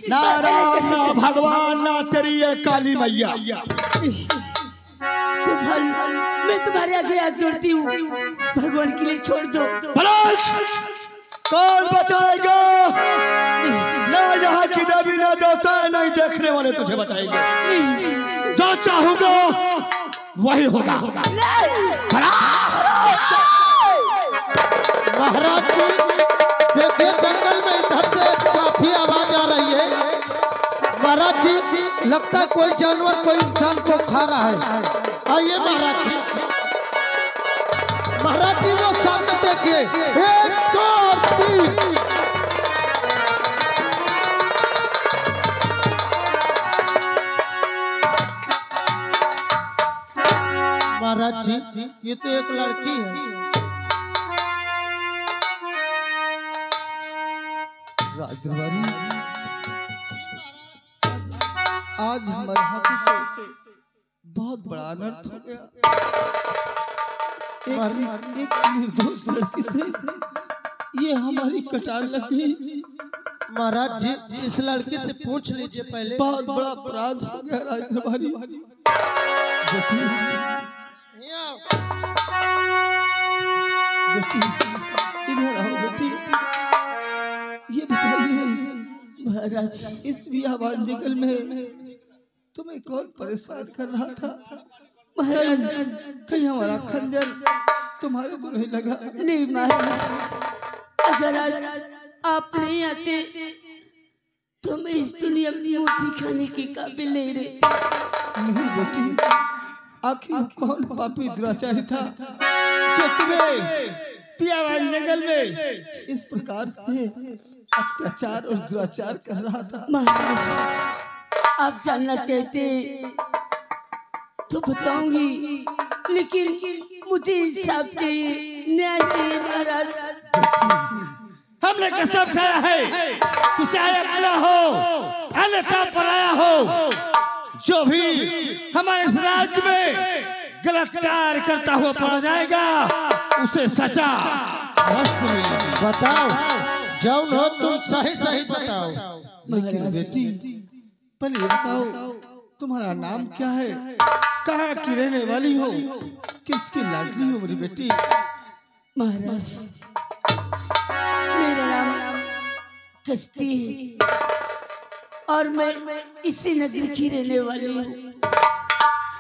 ना राम ना भगवान ना तेरी ये काली मैया। मैं तुम्हारे आगे हाथ जोड़ती हूँ, भगवान के लिए छोड़ दो। कौन बचाएगा? ना यहाँ की देवी ना देवता नहीं देखने वाले तुझे बताएंगे। जो चाहूंगा वही होगा। महाराज जी देखिए जंगल में इधर से काफी आवाज आ रही है। महाराज जी लगता है कोई जानवर कोई इंसान को खा रहा है। आइए महाराज जी। महाराज जी वो सामने देखिए, 1 2 3। महाराज जी ये तो एक लड़की है। राजदरबारी आज हमारे हाथों से बहुत बड़ा अनर्थ हो गया। एक निर्दोष लड़की से ये हमारी कटार लग गई। महाराज जी इस लड़की से पूछ लीजिए पहले। बहुत बड़ा अपराध हो गया राजदरबारी। बेटी इधर आओ बेटी। ये बताइए महाराज इस बियाबान जंगल में तुम्हें कौन परेशान कर रहा था? कहीं हमारा खंजर तुम्हारे तो नहीं लगा? नहीं महाराज, अगर आज आप नहीं आते तो मैं इस दुनिया में मोती खाने के काबिल नहीं रहती। नहीं बेटी, आखिर कौन पापी दुराचारी था जो तुम्हें बियाबान जंगल में इस प्रकार से अत्याचार और दुराचार कर रहा था? महाराज आप जानना चाहते तो बताऊंगी, लेकिन मुझे इंसाफ चाहिए, न्याय चाहिए महाराज। हमने कसम खाया है कि चाहे अपना हो अन्यथा पराया हो, जो भी हमारे राज्य में गलत कार्य करता हुआ पड़ा जाएगा उसे सजा अवश्य मिलेगी। बताओ जौन हो तुम सही सही बताओ। लेकिन बेटी पहले ये बताओ तुम्हारा नाम क्या है? कहाँ की रहने वाली हो? किसकी लाडली हो मेरी बेटी? महाराज मेरा नाम कश्ती है और मैं इसी नगरी की रहने वाली हूँ।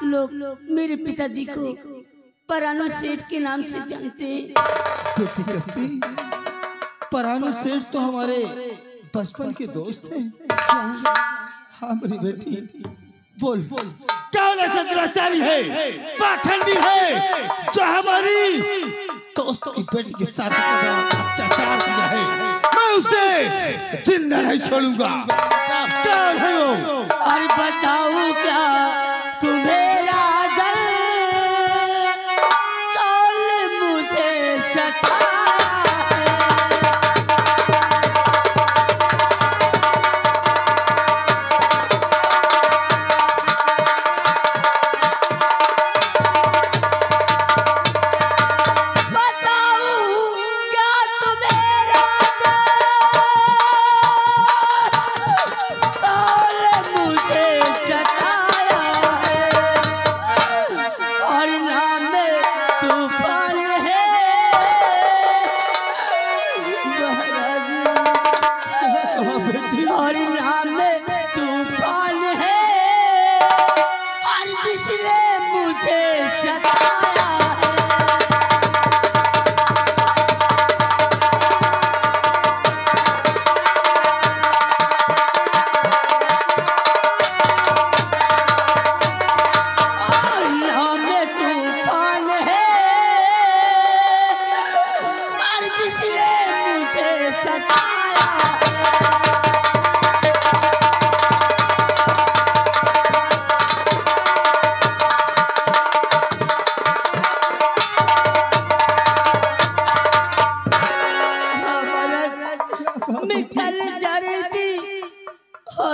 लोग मेरे पिताजी को परानो सेठ के नाम से जानते हैं। बेटी कश्ती, परानो सेठ तो हमारे बचपन के दोस्त हैं। हाँ मेरी बेटी बोल कौन ऐसा दुराचारी है, पाखंडी है जो हमारी दोस्त की बेटी के साथ अत्याचार किया है? मैं उसे जिंदा नहीं छोड़ूंगा। कौन है वो? और बताऊं क्या तुम्हें राजन, कल मुझे सता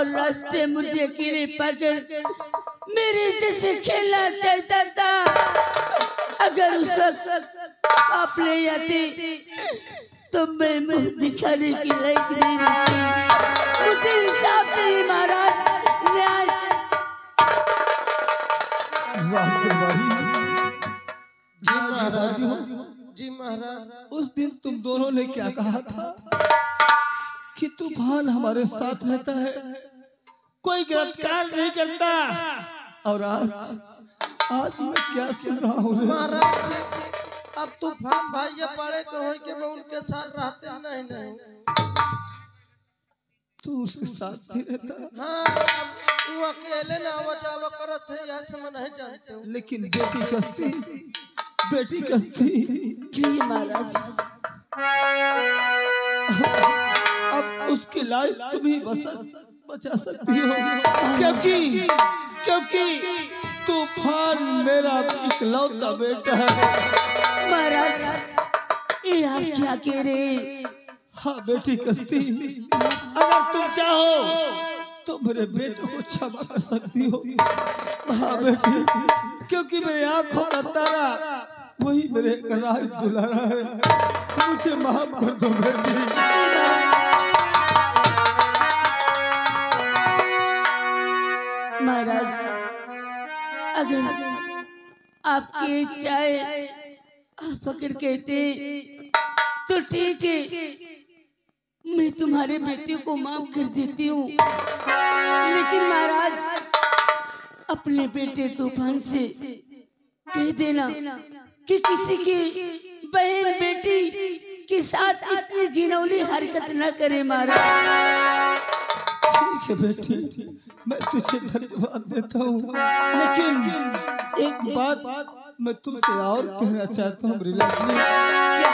रास्ते मुझे अकेले पाकर मेरे जैसे खेलना चाहता था। अगर उस वक्त आप ले आते तो मैं मुंह दिखाने की लायक नहीं रहती। मुझे हिसाब नहीं महाराज, न्याय। जी महाराज, जी महाराज। उस दिन तुम दोनों ने क्या कहा था कि तूफान हमारे साथ रहता है, कोई गलत कार्य नहीं करता, और आज मैं क्या सुन रहा हूँ महाराज जी। अब तूफान भाई ये बड़े के हो के मैं उनके साथ रहते नहीं। तू उसके साथ नहीं रहता। हाँ, अब वो अकेले ना आवा जावा करत है, यहाँ से मैं नहीं जानते हूँ। लेकिन बेटी कस्ती जी महाराज, अब उसकी लाश तुम ही बचा सकती हो, क्योंकि तूफान मेरा इकलौता बेटा है। महाराज ये आप क्या कह रहे? हाँ बेटी कस्ती, अगर तुम चाहो तो मेरे बेटे को क्षमा कर सकती हो। हाँ बेटी, क्योंकि मेरी आंखों का तारा वही मेरे राज दुलारा है। मुझे माफ कर दो बेटी। महाराज अगर आपकी इच्छाए आप अगर कहते तो ठीक है, मैं तुम्हारे बेटे को माफ कर देती हूँ। लेकिन महाराज अपने बेटे तूफान से कह देना कि किसी की बहन बेटी के साथ इतनी घिनौनी हरकत न करे महाराज। ठीक है बेटी, मैं तुझे धन्यवाद देता हूँ, लेकिन एक बात मैं तुमसे और कहना चाहता हूँ। क्या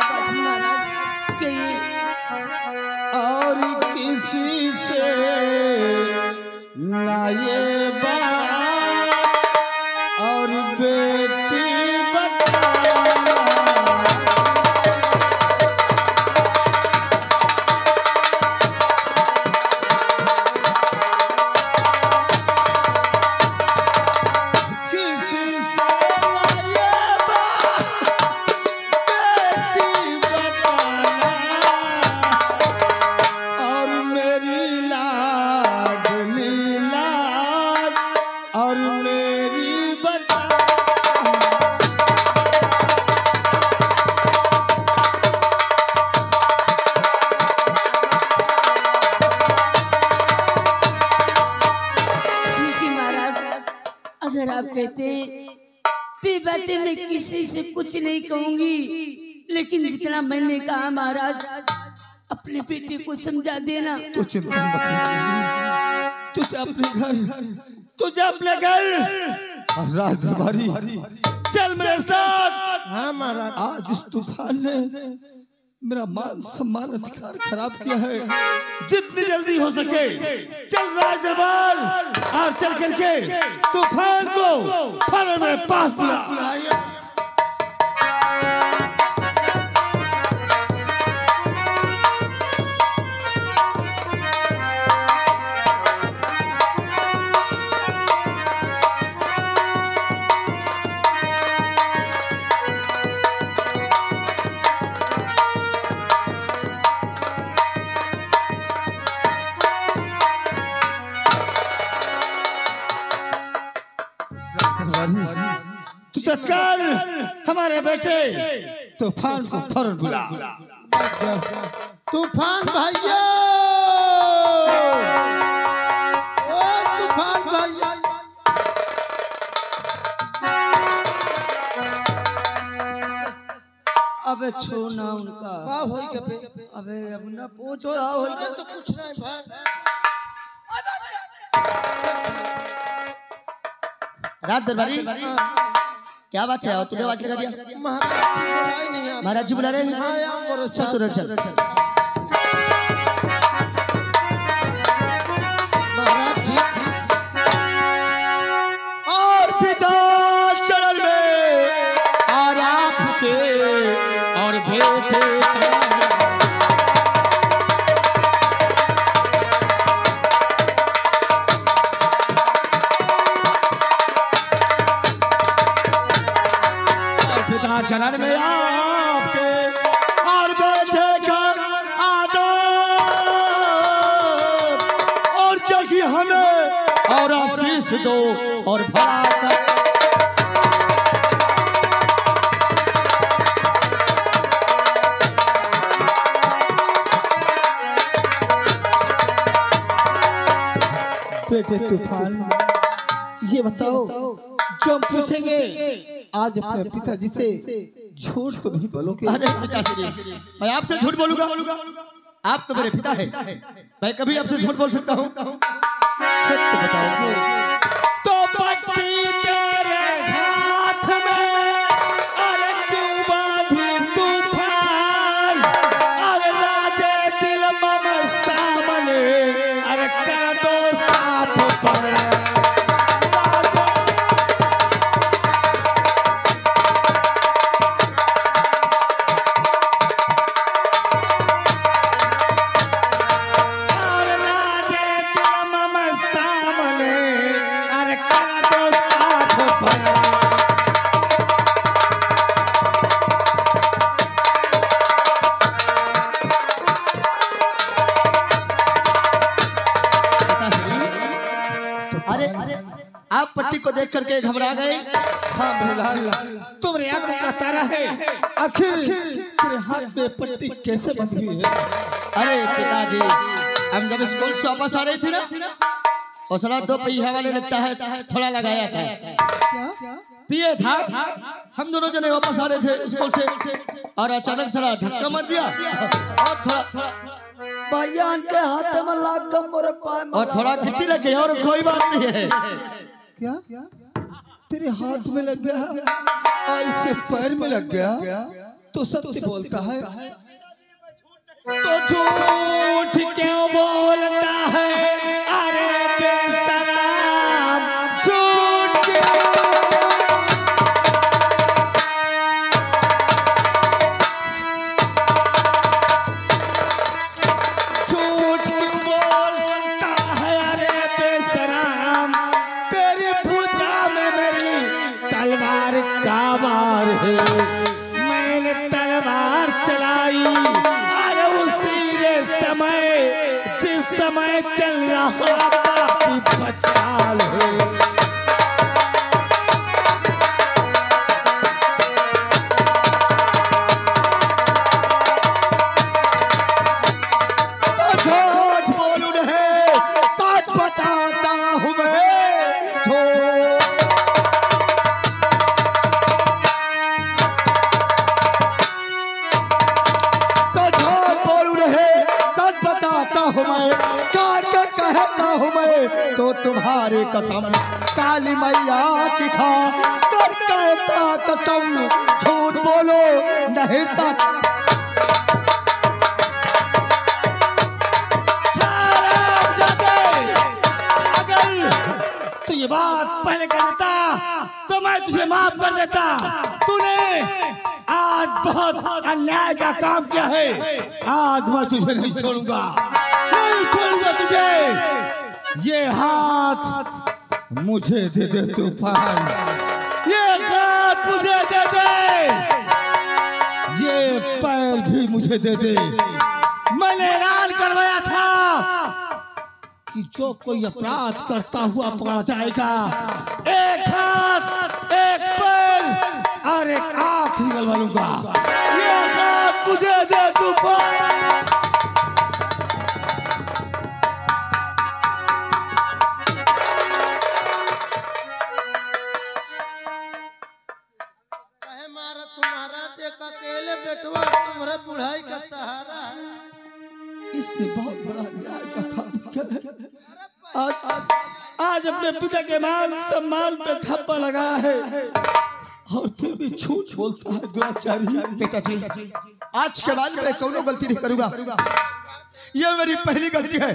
बात महाराज, कहिए। और किसी से ना ये बात और बेटी बातें मैं किसी से कुछ नहीं कहूंगी, लेकिन जितना मैंने कहा महाराज अपने बेटे को समझा देना। तो चिंता मत कर, तुझे अपने घर और राज दरबारी चल मेरे साथ। हाँ महाराज, आज इस तूफान ने मेरा मान सम्मान अधिकार खराब किया है। जितनी जल्दी हो सके चल राज दरबार और चल करके तूफान को फर में पास बुला। तत्काल हमारे बेटे तूफान को फौरन बुला। तूफान भैया, ओ तूफान भैया, अबे छोड़ना उनका का होई के बे? अबे अब ना पूछ तो का होई तो कुछ नहीं भाई। रात दरबारी क्या बात है? तूने आवाज लगा दिया? महाराज जी बुलाए नहीं आप? महाराज जी बुला रहे हैं। हाँ यार, चल तुरंत चल। महाराज जी और पिता चरण में और आपके और बेटे चरण में आपके और बेटे और आशीष दो और भला कर। बेटे तूफान, ये बताओ, जो हम पूछेंगे आज अपने पिताजी से झूठ तो नहीं बोलोगे? अरे पिताश्री, मैं आपसे झूठ बोलूंगा? आप तो मेरे पिता है, मैं कभी आपसे झूठ बोल सकता हूँ? सत्य बताओगे तो पट्टी तेरे हाथ में, अरे क्यों बांधी तूफान, अरे राजे दिल मम सामने, अरे कर दो साफ पर। आप पट्टी को देख करके घबरा गए? हाँ मेरे लाल, तुम्हारी आंखों का सारा है, आखिर तेरे हाथ में पट्टी कैसे बंधी हुई है? अरे पिताजी, हम जब स्कूल से वापस आ रहे थे ना, उस रात 2 पहिया वाले लगता है थोड़ा लगाया था, क्या पिए था। हम दोनों जने वापस आ रहे थे स्कूल से और अचानक सारा धक्का मार दिया और थोड़ा भैया के हाथ में लाग गम मोरे पाए में और थोड़ा गिट्टी लग गई और कोई बात नहीं है। क्या तेरे हाथ में लग गया और इसके पैर में लग गया? तो सत्य बोलता है। तो झूठ क्यों बोलता है? अरे बेशरम, झूठ क्यों बोलता है? अरे बेशरम, तेरी भुजा में मेरी तलवार का वार है, मैंने तलवार चलाई समय जिस समय चल रहा पापी बचाल है। तो झूठ बोलूं नहीं, सच बताता हूँ मैं। क्या कहता हूँ मैं, तो तुम्हारी कसम काली मैया की खा कर कहता कसम, झूठ बोलो नहीं सच। अगर तो ये बात पहले कर देता तो मैं तुझे माफ कर देता। तूने आज बहुत अन्याय का काम किया है, आज मैं तुझे नहीं छोड़ूंगा, नहीं छोड़ूंगा तुझे। ये हाथ मुझे दे दे तूफान, ये हाथ मुझे दे दे, ये पैर भी मुझे दे दे। मैंने ऐलान करवाया था कि जो कोई अपराध करता हुआ पकड़ा जाएगा, एक हाथ, एक पैर और एक आंख निकलवा लूंगा। ये हाथ मुझे दे तूफान। अकेले बेटवा तुम्हारे बुढ़ाई का सहारा है। इसने बहुत बड़ा अन्याय का काम किया है। आज अपने पिता के मान सम्मान पे थप्पा लगाया है और फिर भी झूठ बोलता है दुराचारी। पिताजी, आज के बाद मैं कौनो गलती नहीं करूंगा, यह मेरी पहली गलती है।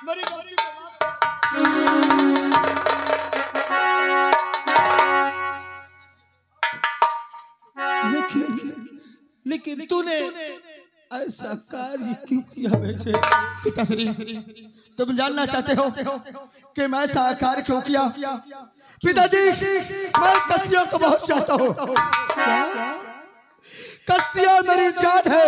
मेरी गलती लेकिन तूने ऐसा कार्य क्यों किया बेटे? पिताश्री, तुम जानना चाहते हो कि मैं ऐसा कार्य क्यों किया? पिताजी, मैं कस्तियों को बहुत चाहता हूँ। कस्तियां मेरी जान है।